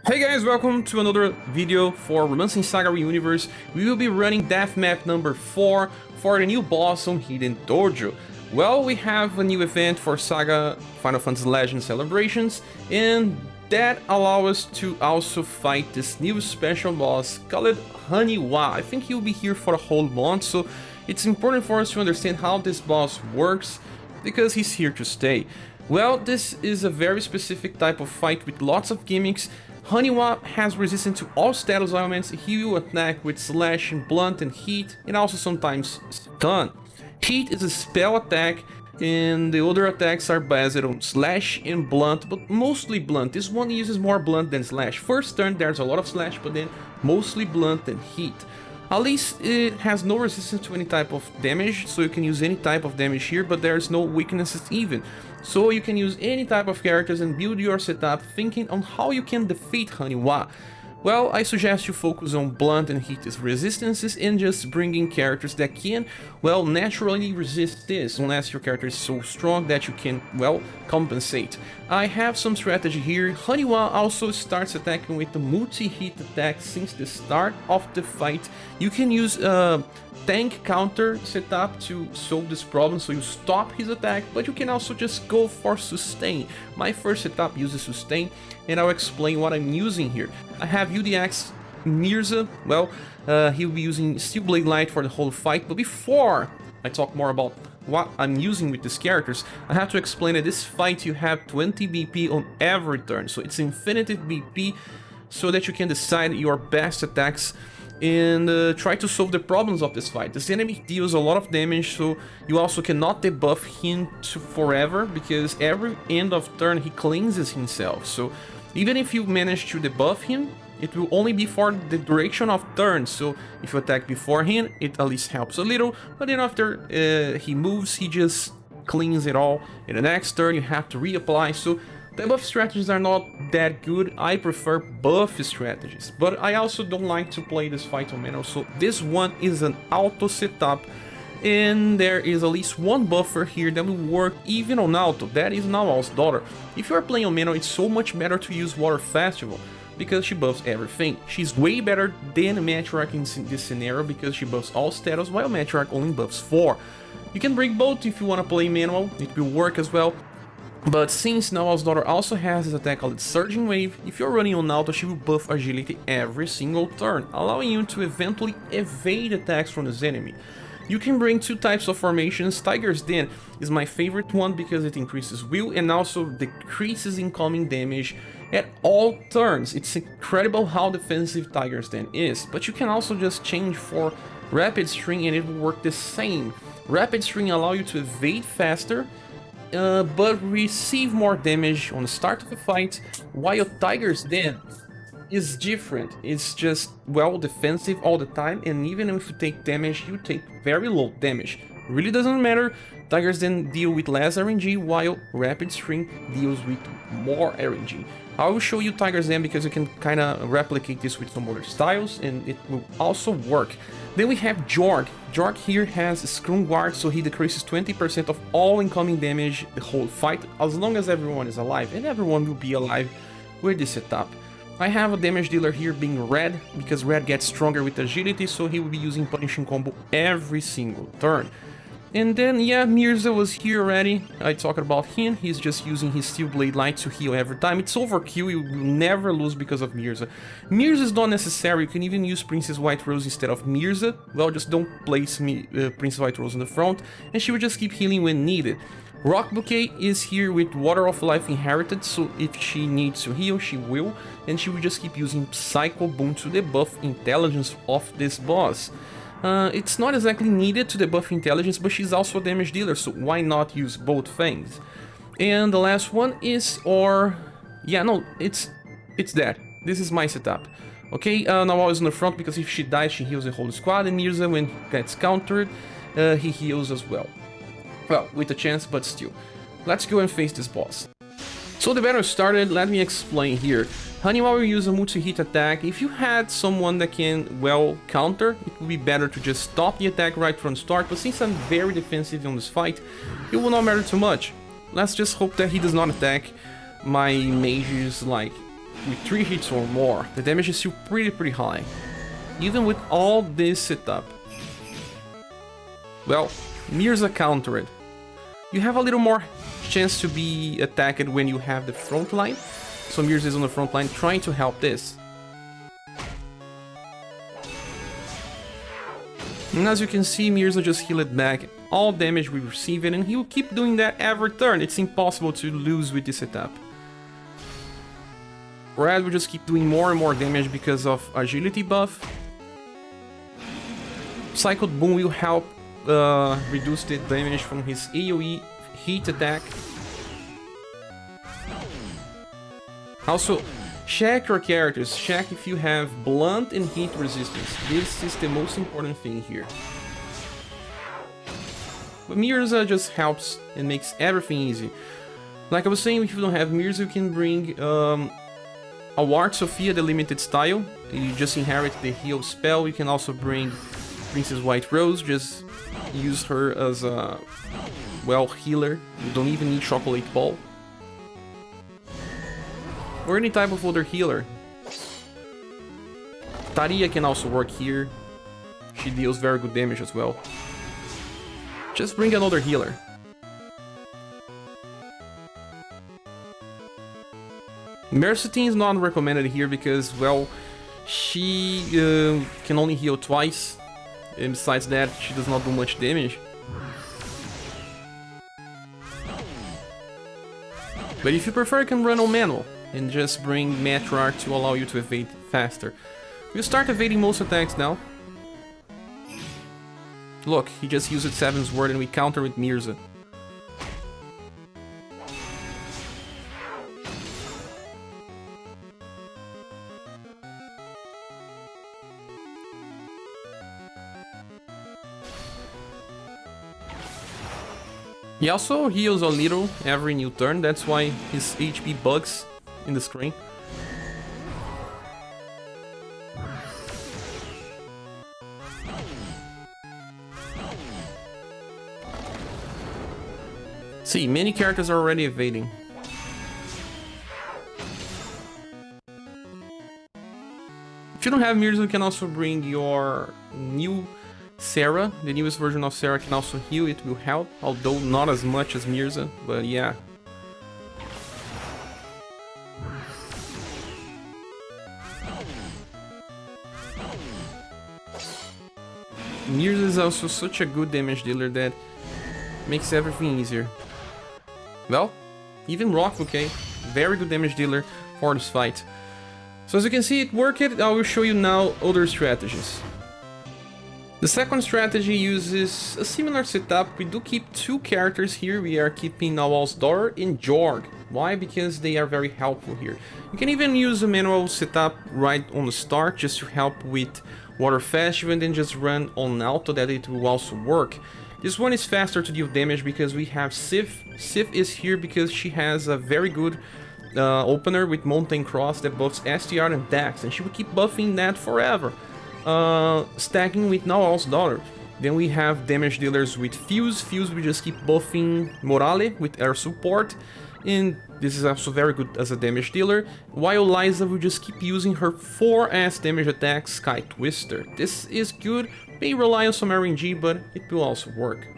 Hey guys, welcome to another video for Romancing SaGa Universe. We will be running death map number 4 for the new boss on Hidden Dojo. Well, we have a new event for SaGa Final Fantasy Legends celebrations, and that allows us to also fight this new special boss called Haniwa. I think he'll be here for a whole month, so it's important for us to understand how this boss works, because he's here to stay. Well, this is a very specific type of fight with lots of gimmicks. Haniwa has resistance to all status elements. He will attack with slash and blunt and heat, and also sometimes stun. Heat is a spell attack, and the other attacks are based on slash and blunt, but mostly blunt. This one uses more blunt than slash. First turn there's a lot of slash, but then mostly blunt and heat. At least it has no resistance to any type of damage, so you can use any type of damage here, but there's no weaknesses even. So you can use any type of characters and build your setup thinking on how you can defeat Haniwa. Well, I suggest you focus on blunt and heat resistances and just bringing characters that can, well, naturally resist this, unless your character is so strong that you can, well, compensate. I have some strategy here. Haniwa also starts attacking with the multi-hit attack since the start of the fight. You can use tank counter setup to solve this problem, so you stop his attack, but you can also just go for sustain. My first setup uses sustain, and I'll explain what I'm using here. I have UDX Mirza. Well, he'll be using Steel Blade Light for the whole fight, but before I talk more about what I'm using with these characters, I have to explain that this fight you have 20 BP on every turn, so it's infinite BP, so that you can decide your best attacks and try to solve the problems of this fight. This enemy deals a lot of damage, so you also cannot debuff him forever, because every end of turn he cleanses himself. So even if you manage to debuff him, it will only be for the duration of turns. So if you attack beforehand, it at least helps a little, but then after he moves, he just cleans it all. In the next turn you have to reapply, so debuff strategies are not that good. I prefer buff strategies, but I also don't like to play this fight on Mano, so this one is an auto setup, and there is at least one buffer here that will work even on auto. That is Nawal's daughter. If you are playing on Mano, it's so much better to use Water Festival, because she buffs everything. She's way better than Matriarch in this scenario, because she buffs all status, while Matriarch only buffs 4. You can bring both if you want to play manual, it will work as well. But since Nawal's daughter also has this attack called Surging Wave, if you're running on auto, she will buff agility every single turn, allowing you to eventually evade attacks from this enemy. You can bring two types of formations. Tiger's Den is my favorite one because it increases will and also decreases incoming damage at all turns. It's incredible how defensive Tiger's Den is, but you can also just change for Rapid String and it will work the same. Rapid String allows you to evade faster, but receive more damage on the start of the fight, while Tiger's Den is different. It's just, well, defensive all the time, and even if you take damage, you take very low damage. Really doesn't matter. Tiger's Den deal with less RNG, while Rapid String deals with more RNG. I will show you Tiger's Den because you can kind of replicate this with some other styles, and it will also work. Then we have Jorg. Jorg here has Scrum Guard, so he decreases 20% of all incoming damage the whole fight, as long as everyone is alive, and everyone will be alive with this setup. I have a damage dealer here being Red, because Red gets stronger with agility, so he will be using Punishing Combo every single turn. And then, yeah, Mirza was here already. I talked about him. He's just using his Steel Blade Light to heal every time. It's overkill. You will never lose because of Mirza. Mirza is not necessary. You can even use Princess White Rose instead of Mirza. Well, just don't place Princess White Rose in the front, and she will just keep healing when needed. Rock Bouquet is here with Water of Life Inherited, so if she needs to heal, she will, and she will just keep using Psycho Boom to debuff intelligence of this boss. It's not exactly needed to debuff intelligence, but she's also a damage dealer, so why not use both things? And the last one is, it's that. This is my setup. Okay, Nawal is in the front because if she dies, she heals the whole squad, and Mirza, when gets countered, he heals as well. Well, with a chance, but still. Let's go and face this boss. So the battle started, let me explain here. Haniwa will use a multi-hit attack. If you had someone that can, well, counter, it would be better to just stop the attack right from the start, but since I'm very defensive on this fight, it will not matter too much. Let's just hope that he does not attack my mages like with 3 hits or more, the damage is still pretty high. Even with all this setup. Well, Mirza countered. You have a little more chance to be attacked when you have the front line. So Mirza is on the front line trying to help this. And as you can see, Mirza just healed back all damage we received, and he will keep doing that every turn. It's impossible to lose with this setup. Red will just keep doing more and more damage because of agility buff. Cycled Boom will help reduce the damage from his AoE heat attack. Also, check your characters, check if you have blunt and heat resistance. This is the most important thing here. But Mirza just helps and makes everything easy. Like I was saying, if you don't have Mirza, you can bring a Ward Sophia, the limited style. You just inherit the heal spell. You can also bring Princess White Rose, just use her as a, well, healer. You don't even need Chocolate Ball. Or any type of other healer. Taria can also work here. She deals very good damage as well. Just bring another healer. Mercetine is not recommended here because, well, she can only heal twice. And besides that, she does not do much damage. But if you prefer, you can run on manual and just bring Matriarch to allow you to evade faster. We'll start evading most attacks now. Look, he just used Seven's Word and we counter with Mirza. He also heals a little every new turn, that's why his HP bugs in the screen. See, many characters are already evading. If you don't have Mirza, you can also bring your new SaGa. The newest version of SaGa can also heal, it will help, although not as much as Mirza, but yeah. Mirza is also such a good damage dealer that makes everything easier. Well, even Rock, okay, very good damage dealer for this fight. So as you can see, it worked. I will show you now other strategies. The second strategy uses a similar setup. We do keep 2 characters here. We are keeping Nawal's daughter and Jorg. Why? Because they are very helpful here. You can even use a manual setup right on the start just to help with Water Festival and then just run on auto that it will also work. This one is faster to deal damage because we have Sif. Sif is here because she has a very good opener with Mountain Cross that buffs STR and Dex, and she will keep buffing that forever. Stacking with Nawal's daughter. Then we have damage dealers with Fuse. Fuse will just keep buffing Morale with air support, and this is also very good as a damage dealer, while Liza will just keep using her 4S damage attack Sky Twister. This is good, may rely on some RNG, but it will also work.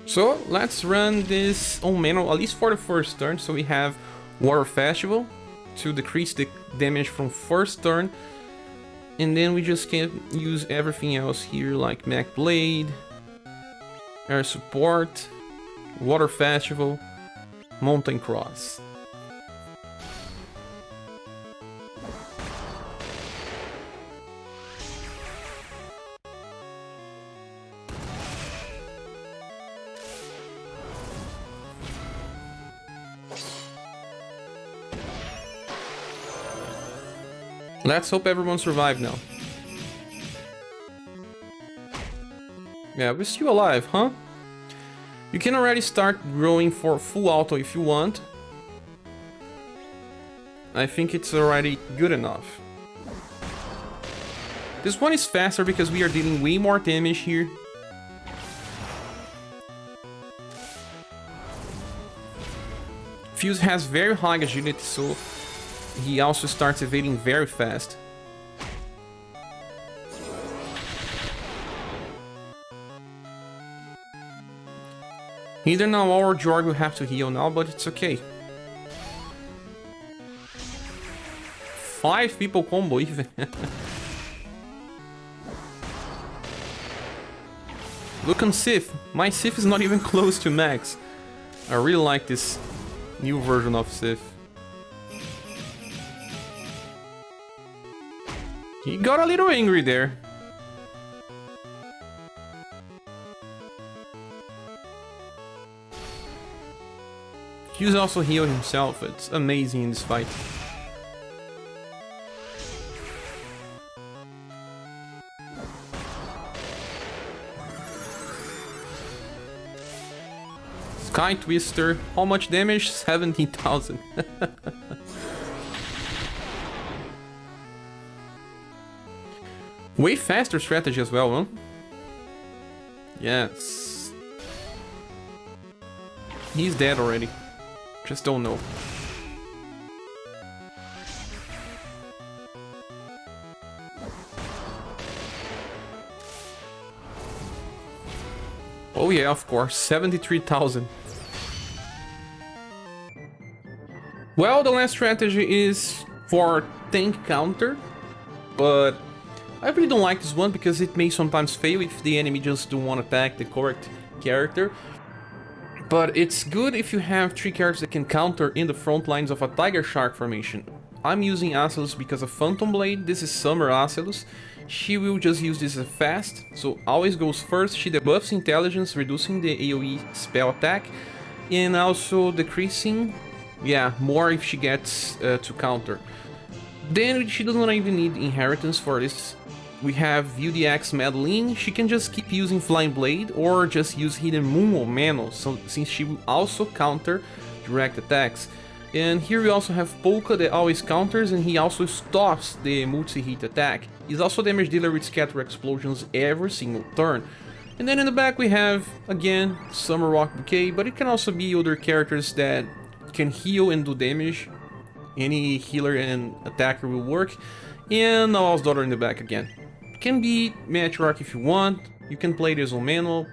So let's run this on manual, at least for the first turn. So we have Water Festival to decrease the damage from first turn, and then we just can use everything else here like Mech Blade, Air Support, Water Festival, Mountain Cross. Let's hope everyone survived now. Yeah, we're still alive, huh? You can already start growing for full auto if you want. I think it's already good enough. This one is faster because we are dealing way more damage here. Fuse has very high agility, so he also starts evading very fast. Either now or Jorg will have to heal now, but it's okay. 5 people combo even. Look on Sif. My Sif is not even close to max. I really like this new version of Sif. He got a little angry there. Fuse also healed himself. It's amazing in this fight. Sky Twister. How much damage? 17,000. Way faster strategy as well, huh? Yes. He's dead already. Just don't know. Oh yeah, of course. 73,000. Well, the last strategy is for tank counter, but I really don't like this one because it may sometimes fail if the enemy just don't want to attack the correct character. But it's good if you have 3 characters that can counter in the front lines of a Tiger Shark formation. I'm using Acelus because of Phantom Blade. This is Summer Acelus. She will just use this as fast, so always goes first. She debuffs intelligence, reducing the AoE spell attack, and also decreasing, more if she gets to counter. Then she doesn't even need inheritance for this. We have UDX Madeline. She can just keep using Flying Blade or just use Hidden Moon or Mano, so since she will also counter direct attacks. And here we also have Polka that always counters, and he also stops the multi-hit attack. He's also damage dealer with scatter explosions every single turn. And then in the back we have, again, Summer Rock Bouquet, but it can also be other characters that can heal and do damage. Any healer and attacker will work. And Nawal's Daughter in the back again. Can be Matriarch if you want. You can play this on Manual.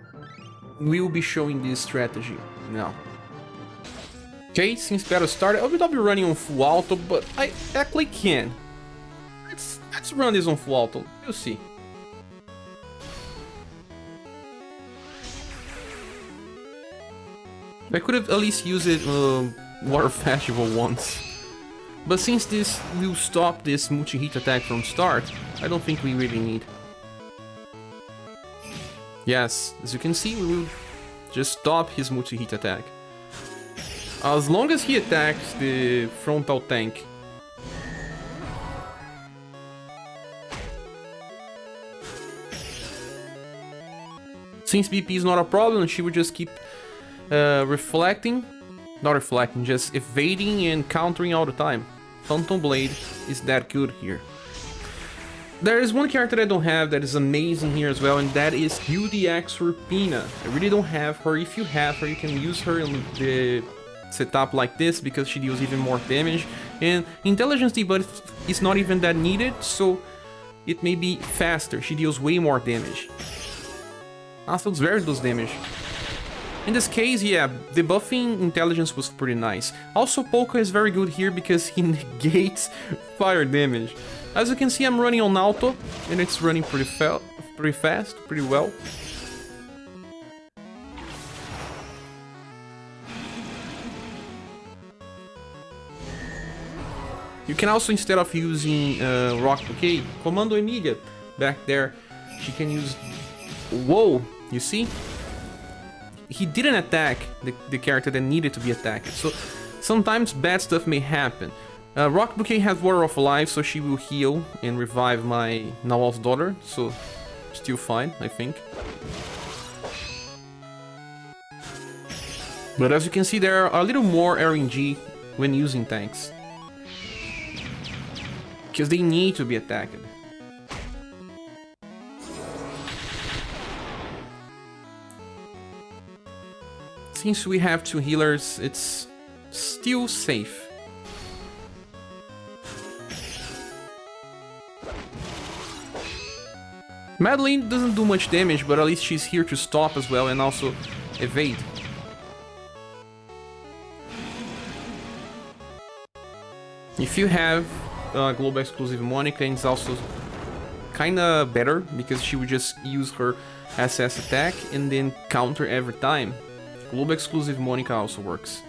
We will be showing this strategy now. Okay, since battle started, I will not be running on full auto, but I actually can. Let's run this on full auto. You'll see. I could have at least used it Water Festival once. But since this will stop this multi-hit attack from start, I don't think we really need. Yes, as you can see, we will just stop his multi-hit attack. As long as he attacks the frontal tank. Since BP is not a problem, she will just keep just evading and countering all the time. Phantom Blade is that good here. There is one character that I don't have that is amazing here as well, and that is UDX Rupina. I really don't have her. If you have her, you can use her in the setup like this because she deals even more damage. And intelligence debuff is not even that needed, so it may be faster. She deals way more damage. Acelus very does damage. In this case, yeah, debuffing intelligence was pretty nice. Also, Polka is very good here because he negates fire damage. As you can see, I'm running on auto, and it's running pretty fast, pretty well. You can also, instead of using Rock Bouquet, Commando Emilia back there, she can use... Whoa, you see? He didn't attack the character that needed to be attacked, so sometimes bad stuff may happen. Rock Bouquet has Water of Life, so she will heal and revive my Nawal's Daughter, so still fine, I think. But as you can see, there are a little more RNG when using tanks, because they need to be attacked. Since we have 2 healers, it's still safe. Madeline doesn't do much damage, but at least she's here to stop as well and also evade. If you have global exclusive Monica, it's also kinda better because she would just use her SS attack and then counter every time. Global exclusive Monica also works.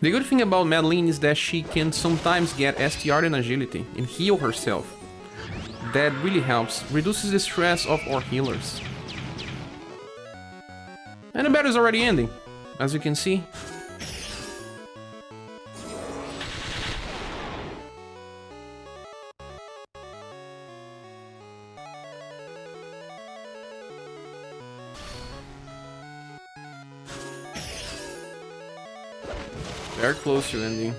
The good thing about Madeline is that she can sometimes get STR and agility and heal herself. That really helps, reduces the stress of our healers. And the battle is already ending, as you can see. Very close to ending.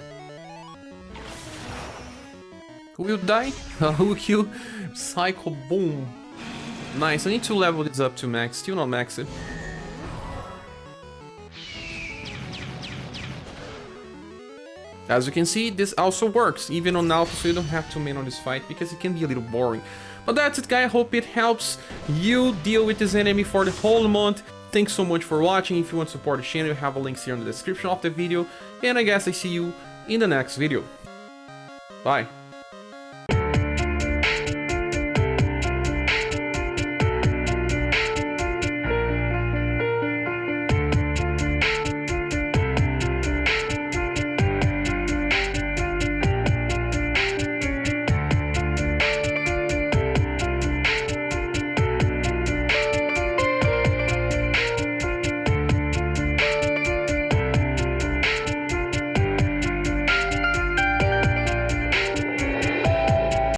Who will die? Who will kill? Psycho Boom. Nice, I need to level this up to max, still not maxed. As you can see, this also works, even on auto, so you don't have to main on this fight, because it can be a little boring. But that's it, guys. I hope it helps you deal with this enemy for the whole month. Thanks so much for watching. If you want to support the channel, you have a link here in the description of the video. And I guess I see you in the next video. Bye.